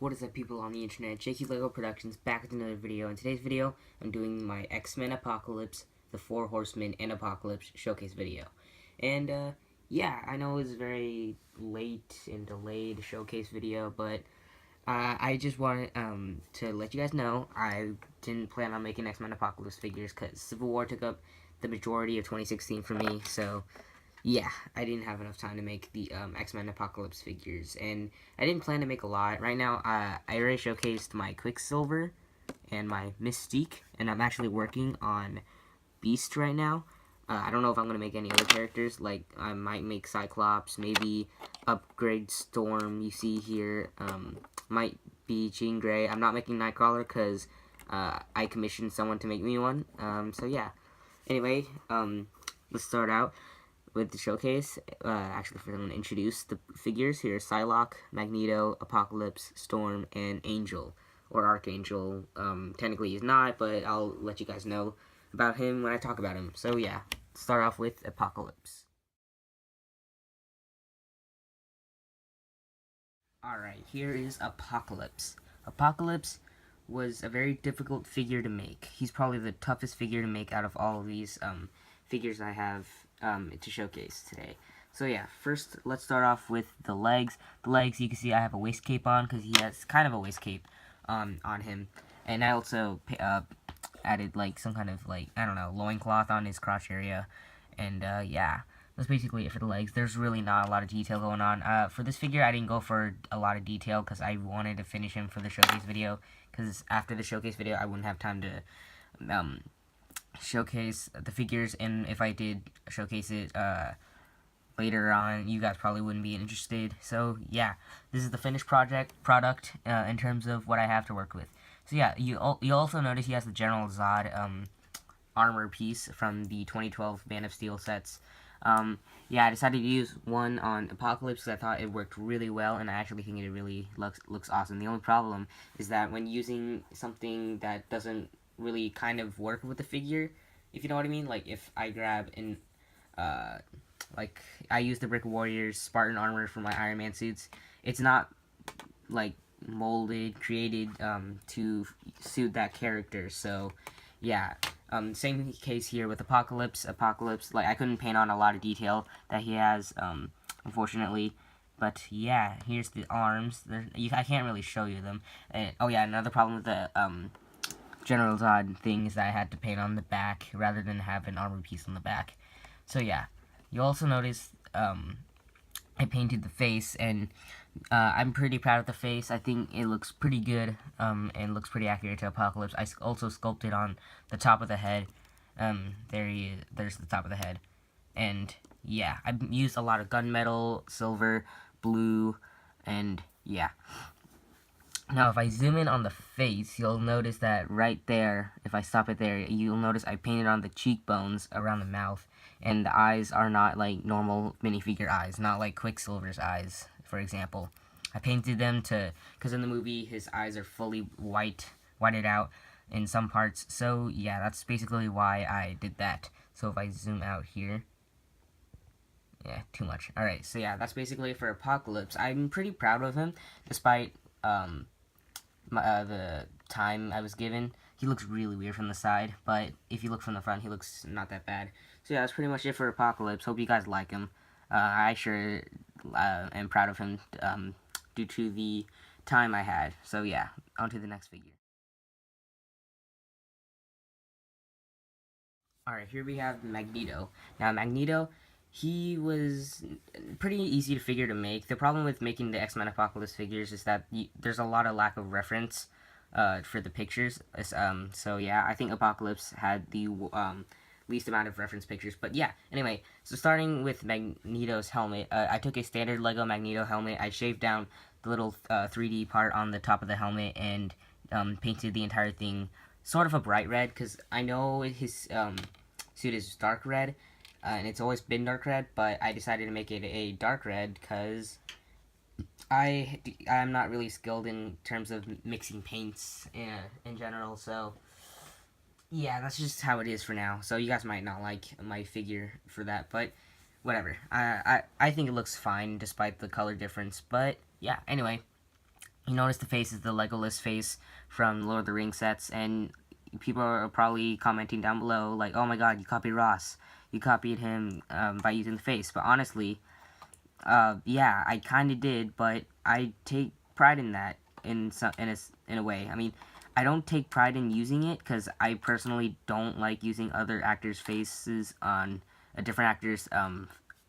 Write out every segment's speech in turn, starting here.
What is up, people on the internet? Jakey Lego Productions back with another video. In today's video, I'm doing my X-Men Apocalypse, the Four Horsemen, and Apocalypse showcase video. And, yeah, I know it's very late and delayed showcase video, but I just wanted to let you guys know I didn't plan on making X-Men Apocalypse figures because Civil War took up the majority of 2016 for me, so yeah, I didn't have enough time to make the X-Men Apocalypse figures, and I didn't plan to make a lot. Right now, I already showcased my Quicksilver and my Mystique, and I'm actually working on Beast right now. I don't know if I'm going to make any other characters, like I might make Cyclops, maybe upgrade Storm, you see here, might be Jean Grey. I'm not making Nightcrawler because I commissioned someone to make me one, so yeah. Anyway, let's start out with the showcase. Actually, I'm going to introduce the figures. Here are Psylocke, Magneto, Apocalypse, Storm, and Angel, or Archangel. Technically he's not, but I'll let you guys know about him when I talk about him. So yeah, start off with Apocalypse. Alright, here is Apocalypse. Apocalypse was a very difficult figure to make. He's probably the toughest figure to make out of all of these figures I have to showcase today. So yeah, first let's start off with the legs. The legs, you can see I have a waist cape on because he has kind of a waist cape on him. And I also added like some kind of like, I don't know, loincloth on his crotch area. And yeah, that's basically it for the legs. There's really not a lot of detail going on. For this figure, I didn't go for a lot of detail because I wanted to finish him for the showcase video. Because after the showcase video, I wouldn't have time to showcase the figures, and if I did showcase it later on, you guys probably wouldn't be interested. So yeah, this is the finished product in terms of what I have to work with. So yeah, you also notice he has the General Zod armor piece from the 2012 Man of Steel sets. Yeah, I decided to use one on Apocalypse because I thought it worked really well, and I actually think it really looks awesome. The only problem is that when using something that doesn't really kind of work with the figure, if you know what I mean, like if I grab and like I use the Brick Warriors Spartan armor for my Iron Man suits, it's not like created to suit that character. So yeah, same case here with Apocalypse. Like I couldn't paint on a lot of detail that he has, unfortunately. But yeah, here's the arms. I can't really show you them. Oh yeah, another problem with the General Zod thing is that I had to paint on the back rather than have an armor piece on the back. So yeah, you also notice I painted the face, and I'm pretty proud of the face. I think it looks pretty good and looks pretty accurate to Apocalypse. I also sculpted on the top of the head. There he is. There's the top of the head. And yeah, I used a lot of gunmetal, silver, blue, and yeah. Now, if I zoom in on the face, you'll notice that right there, if I stop it there, you'll notice I painted on the cheekbones around the mouth, and the eyes are not like normal minifigure eyes, not like Quicksilver's eyes, for example. I painted them because in the movie, his eyes are fully whited out in some parts, so yeah, that's basically why I did that. So if I zoom out here, yeah, too much. Alright, so yeah, that's basically for Apocalypse. I'm pretty proud of him, despite, the time I was given. He looks really weird from the side, but if you look from the front, he looks not that bad. So yeah, that's pretty much it for Apocalypse. Hope you guys like him. I sure am proud of him due to the time I had. So yeah, on to the next figure. Alright, here we have Magneto. Now, Magneto, he was pretty easy to figure to make. The problem with making the X-Men Apocalypse figures is that there's a lot of lack of reference for the pictures. So yeah, I think Apocalypse had the least amount of reference pictures. But yeah, anyway, so starting with Magneto's helmet, I took a standard Lego Magneto helmet. I shaved down the little 3D part on the top of the helmet and painted the entire thing sort of a bright red, because I know his suit is dark red, and it's always been dark red, but I decided to make it a dark red because I'm not really skilled in terms of mixing paints in general, so yeah, that's just how it is for now. So you guys might not like my figure for that, but whatever. I think it looks fine despite the color difference, but yeah, anyway. You notice the face is the Legolas face from Lord of the Rings sets, and people are probably commenting down below like, "Oh my God, you copied Ross. You copied him by using the face." But honestly, yeah, I kind of did, but I take pride in that in a way. I mean, I don't take pride in using it because I personally don't like using other actors' faces on a different actors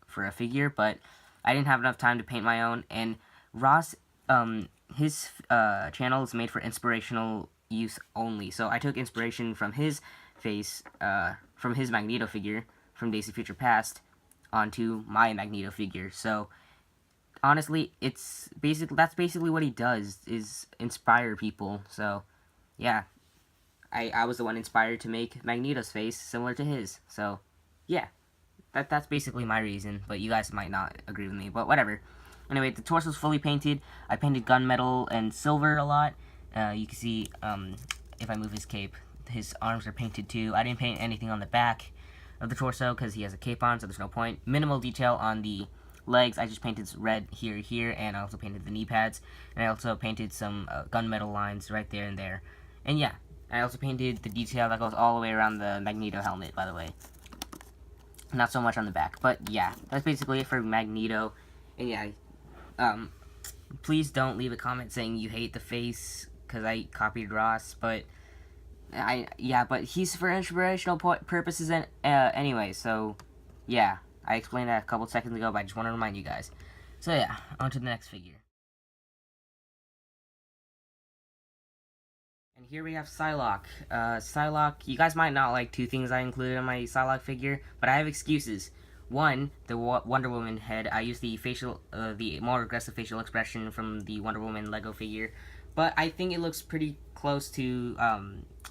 for a figure, but I didn't have enough time to paint my own. And Ross, his channel is made for inspirational use only, so I took inspiration from his face, from his Magneto figure from Days of Future Past onto my Magneto figure. So honestly, that's basically what he does, is inspire people. So yeah, I was the one inspired to make Magneto's face similar to his. So yeah, that's basically my reason. But you guys might not agree with me, but whatever. Anyway, the torso's fully painted. I painted gunmetal and silver a lot. You can see if I move his cape, his arms are painted too. I didn't paint anything on the back of the torso because he has a cape on, so there's no point. Minimal detail on the legs. I just painted red here, and I also painted the knee pads, and I also painted some gunmetal lines right there and there. And yeah, I also painted the detail that goes all the way around the Magneto helmet, by the way. Not so much on the back, but yeah, that's basically it for Magneto. And yeah, please don't leave a comment saying you hate the face because I copied Ross, but but he's for inspirational purposes anyway, so yeah, I explained that a couple seconds ago, but I just want to remind you guys. So yeah, on to the next figure. And here we have Psylocke. Psylocke, you guys might not like two things I included in my Psylocke figure, but I have excuses. One, the Wonder Woman head. I used the more aggressive facial expression from the Wonder Woman Lego figure, but I think it looks pretty close to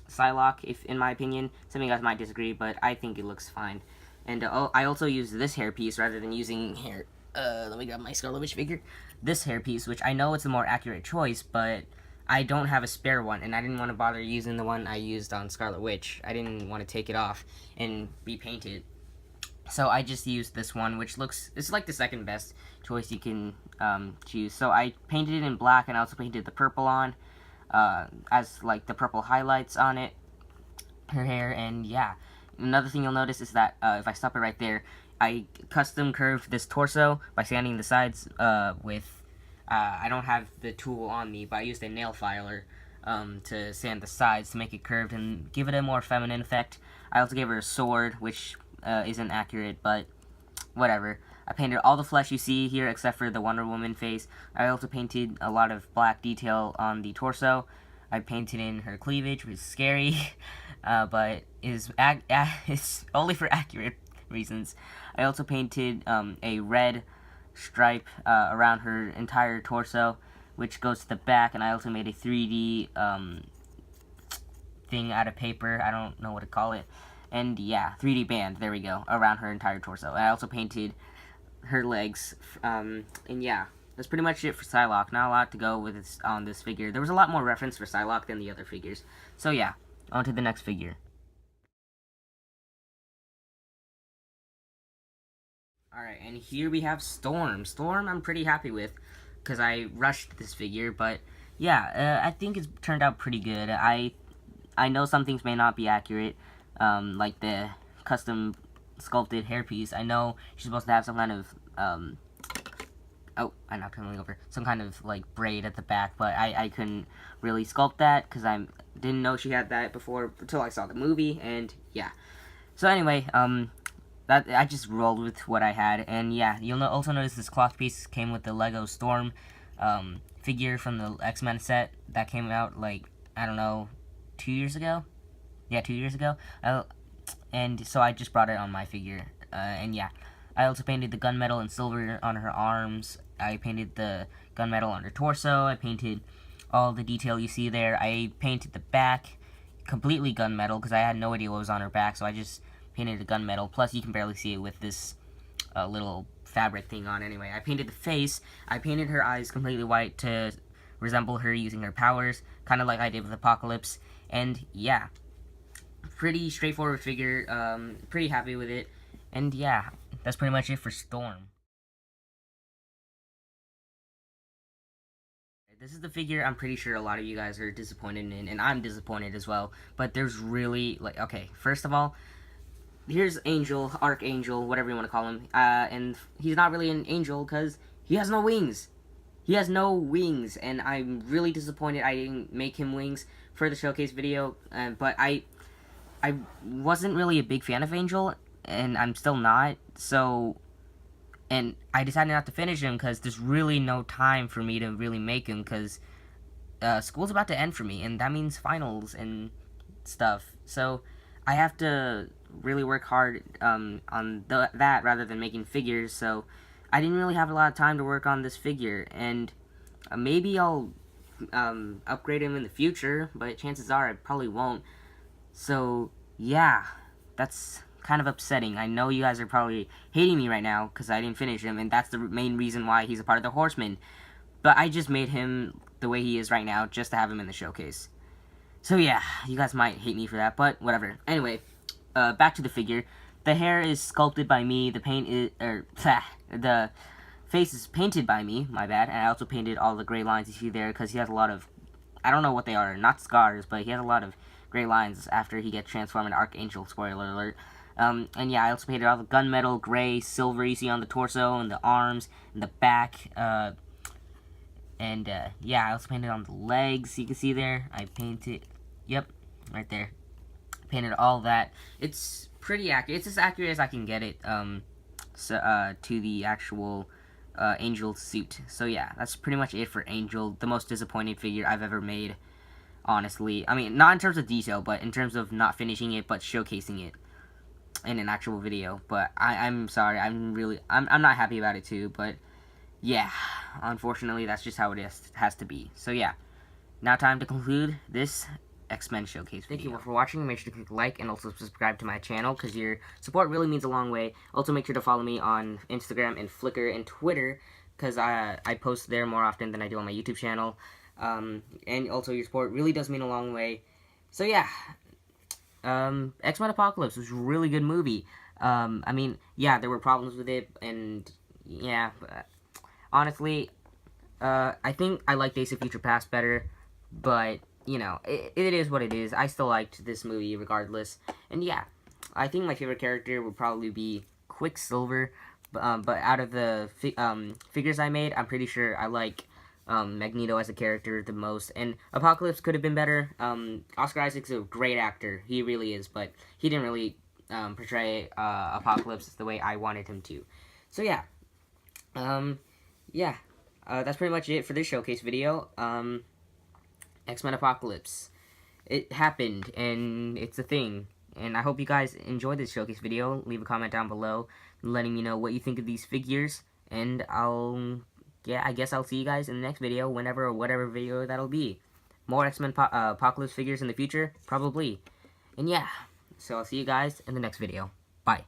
Psylocke, if in my opinion. Some of you guys might disagree, but I think it looks fine. And I also used this hairpiece rather than using hair. Let me grab my Scarlet Witch figure. This hairpiece, which I know it's a more accurate choice, but I don't have a spare one, and I didn't want to bother using the one I used on Scarlet Witch. I didn't want to take it off and be painted. So I just used this one, which it's like the second best choice you can choose. So I painted it in black, and I also painted the purple on, as like the purple highlights on it, her hair, and yeah. Another thing you'll notice is that if I stop it right there, I custom curved this torso by sanding the sides with, I don't have the tool on me, but I used a nail filer to sand the sides to make it curved and give it a more feminine effect. I also gave her a sword, which isn't accurate, but whatever. I painted all the flesh you see here except for the Wonder Woman face. I also painted a lot of black detail on the torso. I painted in her cleavage, which is scary, but is only for accurate reasons. I also painted a red stripe around her entire torso, which goes to the back, and I also made a 3D thing out of paper. I don't know what to call it. And yeah, 3D band, there we go, around her entire torso. I also painted her legs, and yeah, that's pretty much it for Psylocke. Not a lot to go with on this figure. There was a lot more reference for Psylocke than the other figures. So yeah, on to the next figure. Alright, and here we have Storm. Storm I'm pretty happy with, because I rushed this figure, but yeah, I think it's turned out pretty good. I know some things may not be accurate, like the custom sculpted hairpiece. I know she's supposed to have some kind of, oh, I knocked something over. Some kind of, like, braid at the back, but I couldn't really sculpt that, because I didn't know she had that before, until I saw the movie, and yeah. So anyway, that I just rolled with what I had, and yeah, you'll also notice this cloth piece came with the Lego Storm, figure from the X-Men set that came out, like, I don't know, 2 years ago? Yeah, 2 years ago. And so I just brought it on my figure. And yeah, I also painted the gunmetal and silver on her arms. I painted the gunmetal on her torso. I painted all the detail you see there. I painted the back completely gunmetal because I had no idea what was on her back, so I just painted the gunmetal. Plus, you can barely see it with this little fabric thing on anyway. I painted the face. I painted her eyes completely white to resemble her using her powers, kind of like I did with Apocalypse. And yeah, pretty straightforward figure, pretty happy with it. And yeah, that's pretty much it for Storm. This is the figure I'm pretty sure a lot of you guys are disappointed in, and I'm disappointed as well. But there's really, like, okay, first of all, here's Angel, Archangel, whatever you want to call him. And he's not really an angel because he has no wings. He has no wings, and I'm really disappointed I didn't make him wings for the showcase video. But I wasn't really a big fan of Angel, and I'm still not. So, and I decided not to finish him because there's really no time for me to really make him because school's about to end for me, and that means finals and stuff. So I have to really work hard on that rather than making figures. So I didn't really have a lot of time to work on this figure, and maybe I'll upgrade him in the future, but chances are I probably won't. So yeah, that's kind of upsetting. I know you guys are probably hating me right now because I didn't finish him, and that's the main reason why he's a part of the Horseman. But I just made him the way he is right now just to have him in the showcase. So yeah, you guys might hate me for that, but whatever. Anyway, back to the figure. The hair is sculpted by me. The paint is, the face is painted by me. My bad. And I also painted all the gray lines you see there because he has a lot of, I don't know what they are, not scars, but he has a lot of gray lines after he gets transformed into Archangel. Spoiler alert. And yeah, I also painted all the gunmetal, gray, silver you see on the torso and the arms and the back. Yeah, I also painted on the legs. You can see there. I painted. Yep, right there. Painted all that. It's pretty accurate. It's as accurate as I can get it to the actual Angel suit. So yeah, that's pretty much it for Angel. The most disappointing figure I've ever made, honestly. I mean, not in terms of detail, but in terms of not finishing it, but showcasing it in an actual video. But I'm sorry. I'm not happy about it too. But yeah, unfortunately, that's just how it has to be. So yeah, now time to conclude this X-Men showcase video. Thank you all for watching. Make sure to click like and also subscribe to my channel because your support really means a long way. Also make sure to follow me on Instagram and Flickr and Twitter because I post there more often than I do on my YouTube channel. And also your support really does mean a long way. So yeah, X-Men Apocalypse was a really good movie. I mean, yeah, there were problems with it, and yeah, but honestly, I think I like Days of Future Past better, but you know, it is what it is. I still liked this movie regardless. And yeah, I think my favorite character would probably be Quicksilver. But out of the figures I made, I'm pretty sure I like Magneto as a character the most. And Apocalypse could have been better. Oscar Isaac's a great actor. He really is. But he didn't really portray Apocalypse the way I wanted him to. So yeah. That's pretty much it for this showcase video. X-Men Apocalypse. It happened, and it's a thing. And I hope you guys enjoyed this showcase video. Leave a comment down below letting me know what you think of these figures. And I guess I'll see you guys in the next video, whenever or whatever video that'll be. More X-Men Apocalypse figures in the future? Probably. And yeah, so I'll see you guys in the next video. Bye.